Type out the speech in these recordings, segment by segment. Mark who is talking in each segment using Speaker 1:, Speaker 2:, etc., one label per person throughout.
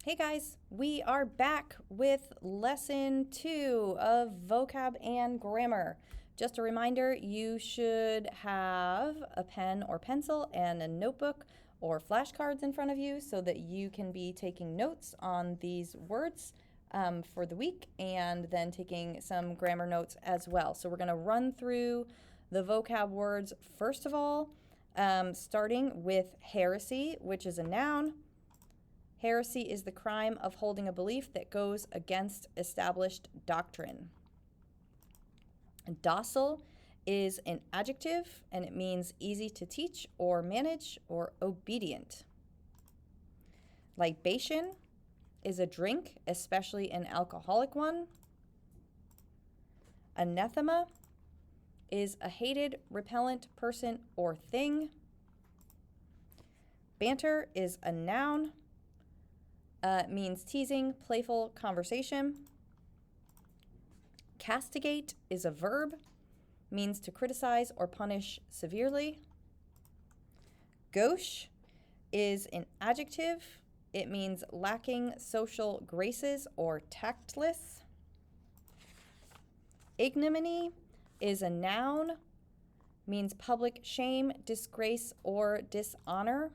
Speaker 1: Hey guys, we are back with lesson 2 of vocab and grammar. Just a reminder, you should have a pen or pencil and a notebook or flashcards in front of you so that you can be taking notes on these words for the week and then taking some grammar notes as well. So we're going to run through the vocab words first of all, starting with heresy, which is a noun. Heresy is the crime of holding a belief that goes against established doctrine. Docile is an adjective, and it means easy to teach or manage or obedient. Libation is a drink, especially an alcoholic one. Anathema is a hated, repellent person or thing. Banter is a noun. Means teasing, playful conversation. Castigate is a verb, means to criticize or punish severely. Gauche is an adjective. It means lacking social graces or tactless. Ignominy is a noun, means public shame, disgrace, or dishonor.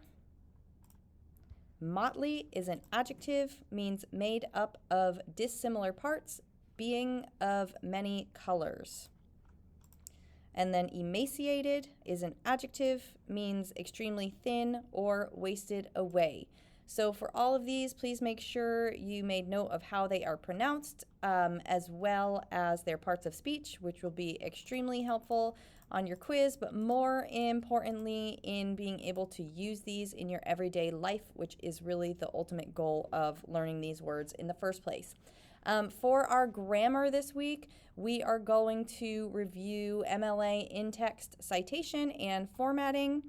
Speaker 1: Motley is an adjective, means made up of dissimilar parts, being of many colors. And then emaciated is an adjective, means extremely thin or wasted away. So for all of these, please make sure you made note of how they are pronounced, as well as their parts of speech, which will be extremely helpful on your quiz, but more importantly in being able to use these in your everyday life, which is really the ultimate goal of learning these words in the first place. For our grammar this week, we are going to review MLA in-text citation and formatting.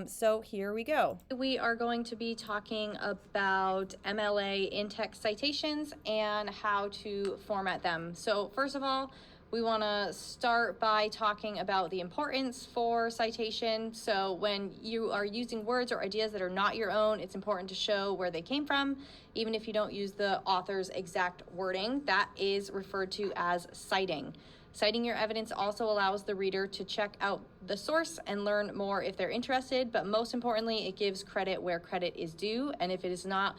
Speaker 1: So here we go. We are going to be talking about MLA in-text citations and how to format them. So first of all, we want to start by talking about the importance for citation. So when you are using words or ideas that are not your own, it's important to show where they came from. Even if you don't use the author's exact wording, that is referred to as citing. Citing your evidence also allows the reader to check out the source and learn more if they're interested, but most importantly, it gives credit where credit is due. And if it is not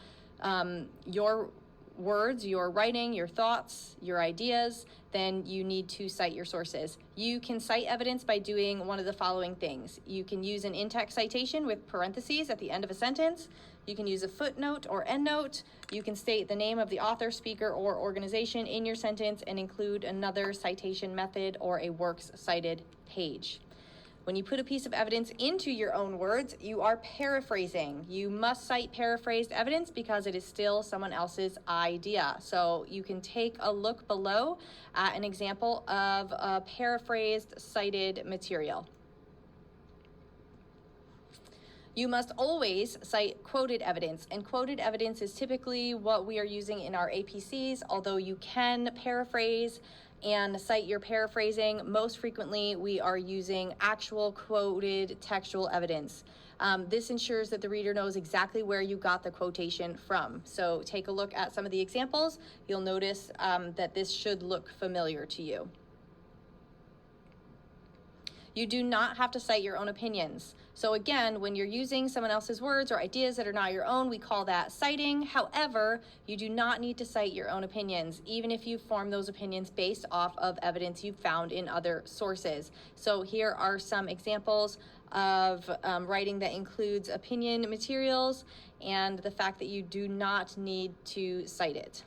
Speaker 1: your words, your writing, your thoughts, your ideas, then you need to cite your sources. You can cite evidence by doing one of the following things. You can use an in-text citation with parentheses at the end of a sentence. You can use a footnote or endnote. You can state the name of the author, speaker, or organization in your sentence and include another citation method or a works cited page. When you put a piece of evidence into your own words, you are paraphrasing. You must cite paraphrased evidence because it is still someone else's idea. So you can take a look below at an example of a paraphrased cited material. You must always cite quoted evidence, and quoted evidence is typically what we are using in our APCs, although you can paraphrase and cite your paraphrasing. Most frequently, we are using actual quoted textual evidence. This ensures that the reader knows exactly where you got the quotation from. So take a look at some of the examples. You'll notice that this should look familiar to you. You do not have to cite your own opinions. So again, when you're using someone else's words or ideas that are not your own, we call that citing. However, you do not need to cite your own opinions, even if you form those opinions based off of evidence you've found in other sources. So here are some examples of writing that includes opinion materials and the fact that you do not need to cite it.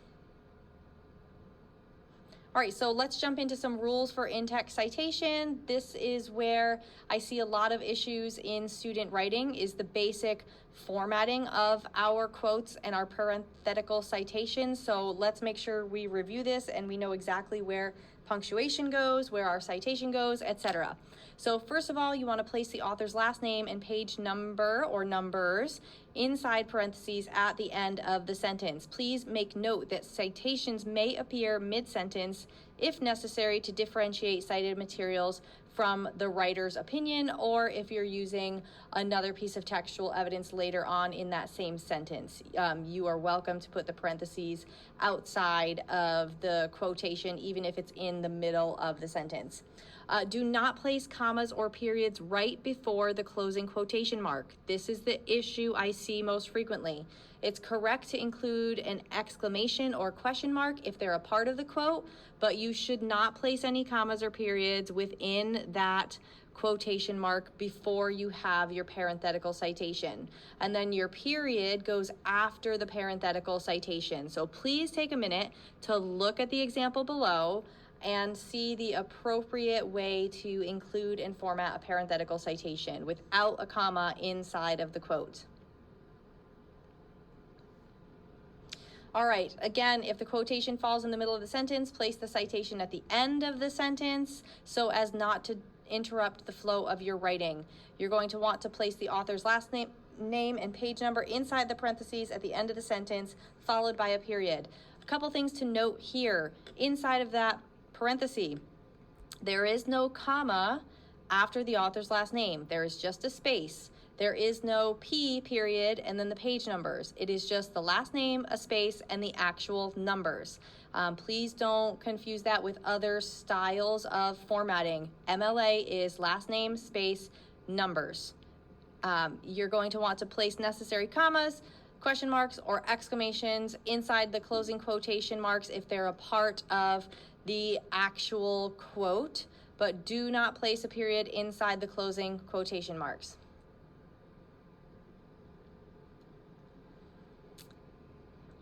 Speaker 1: All right, so let's jump into some rules for in-text citation. This is where I see a lot of issues in student writing, is the basic formatting of our quotes and our parenthetical citations. So let's make sure we review this and we know exactly where punctuation goes, where our citation goes, etc. So first of all, you want to place the author's last name and page number or numbers inside parentheses at the end of the sentence. Please make note that citations may appear mid-sentence if necessary to differentiate cited materials from the writer's opinion, or if you're using another piece of textual evidence later on in that same sentence. You are welcome to put the parentheses outside of the quotation, even if it's in the middle of the sentence. Do not place commas or periods right before the closing quotation mark. This is the issue I see most frequently. It's correct to include an exclamation or question mark if they're a part of the quote, but you should not place any commas or periods within that quotation mark before you have your parenthetical citation. And then your period goes after the parenthetical citation. So please take a minute to look at the example below and see the appropriate way to include and format a parenthetical citation without a comma inside of the quote. All right, again, if the quotation falls in the middle of the sentence, place the citation at the end of the sentence so as not to interrupt the flow of your writing. You're going to want to place the author's last name and page number inside the parentheses at the end of the sentence, followed by a period. A couple things to note here. Inside of that parenthesis, there is no comma after the author's last name. There is just a space. There is no P period and then the page numbers. It is just the last name, a space, and the actual numbers. Please don't confuse that with other styles of formatting. MLA is last name, space, numbers. You're going to want to place necessary commas, question marks, or exclamations inside the closing quotation marks if they're a part of the actual quote, but do not place a period inside the closing quotation marks.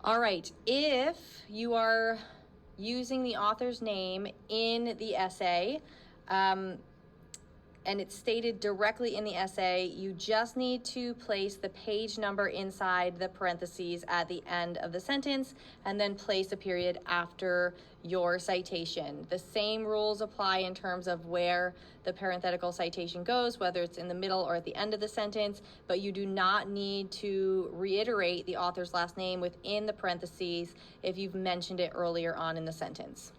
Speaker 1: All right, if you are using the author's name in the essay, and it's stated directly in the essay, you just need to place the page number inside the parentheses at the end of the sentence and then place a period after your citation. The same rules apply in terms of where the parenthetical citation goes, whether it's in the middle or at the end of the sentence, but you do not need to reiterate the author's last name within the parentheses if you've mentioned it earlier on in the sentence.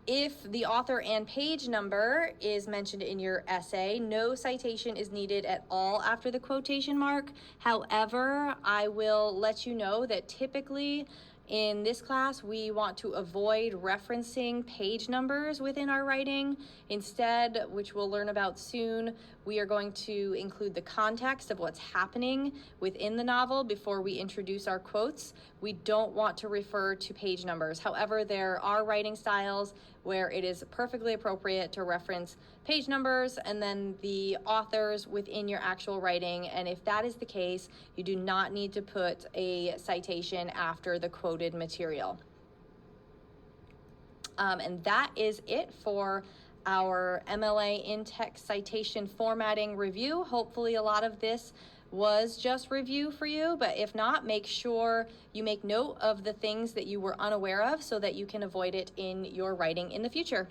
Speaker 1: If the author and page number is mentioned in your essay, no citation is needed at all after the quotation mark. However, I will let you know that typically in this class, we want to avoid referencing page numbers within our writing. Instead, which we'll learn about soon, we are going to include the context of what's happening within the novel before we introduce our quotes. We don't want to refer to page numbers. However, there are writing styles where it is perfectly appropriate to reference page numbers and then the authors within your actual writing. And if that is the case, you do not need to put a citation after the quoted material. And that is it for our MLA in-text citation formatting review. Hopefully a lot of this was just review for you, but if not, make sure you make note of the things that you were unaware of so that you can avoid it in your writing in the future.